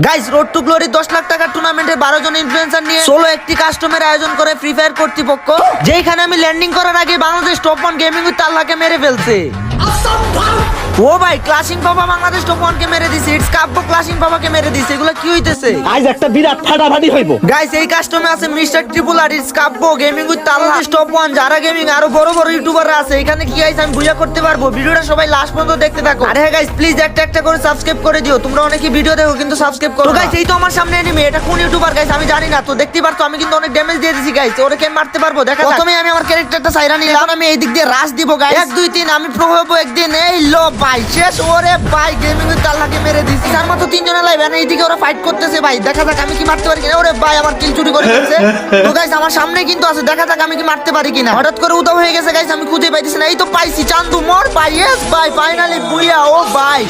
Guys road to Glory 10 lakh টাকার টুর্নামেন্টে 12 জন influencer নিয়ে সোলো একটি কাস্টমের আয়োজন করে ফ্রি ফায়ার কর্তৃপক্ষ, যেখানে আমি ল্যান্ডিং করার আগে বাংলাদেশ টপ 1 গেমিং উইথ আল্লাহকে মেরে ফেলছে। ও ভাই ক্লাসিং বাবা বাংলাদেশ টপ 1 কে মেরে দিছে, ইটস কাব্য ক্লাসিং বাবাকে মেরে দিছে। এগুলো কি হইতেছে? আজ একটা বিরাট ফাটাফাটি হইব। গাইস এই কাস্টমে আছে mister triple R, it's Kavya gaming with আল্লাহ টপ 1 যারা গেমিং আরো বড় বড় ইউটিউবাররা আছে। এখানে কি গাইস আমি বুঝা করতে পারবো? ভিডিওটা সবাই লাস্ট পর্যন্ত দেখতে থাকো। আরে হ্যাঁ গাইস প্লিজ একটা একটা করে সাবস্ক্রাইব করে দিও। তোমরা অনেকেই ভিডিও দেখো কিন্তু সাবস্ক্রাইব করো। তো গাইস এই তো আমার সামনে এনিমি, এটা কোন ইউটিউবার গাইস আমি জানি না। তো দেখতে পারছো আমি কিন্তু অনেক ড্যামেজ দিয়ে দিয়েছি গাইস। ওরে কে মারতে পারবো দেখা যাক। প্রথমে আমি আমার ক্যারেক্টারটা সাইরা নিলাম, আমি এই দিক দিয়ে রাশ দিব গাইস। 1 2 3 আমি প্রো হবো একদিন। এই লো ভাই শেষ। ওরে ভাই গেমিং উইথ আল্লাহকে মেরে দিছি। তার মতো 3 জনের লাইভ, আর এইদিকে ওরা ফাইট করতেছে ভাই। দেখা যাক আমি কি মারতে পারি কিনা। ওরে ভাই আমার কিল চুরি করে ফেলছে। তো গাইস আমার সামনে কিন্তু আছে, দেখা যাক আমি কি মারতে পারি কিনা। হঠাৎ করে উধাও হয়ে গেছে গাইস, আমি খুঁজে পাইতেছি না। এই তো পাইছি, চান্দু মোর ভাই। ইয়েস ভাই ফাইনালি বুইয়া। ও ভাই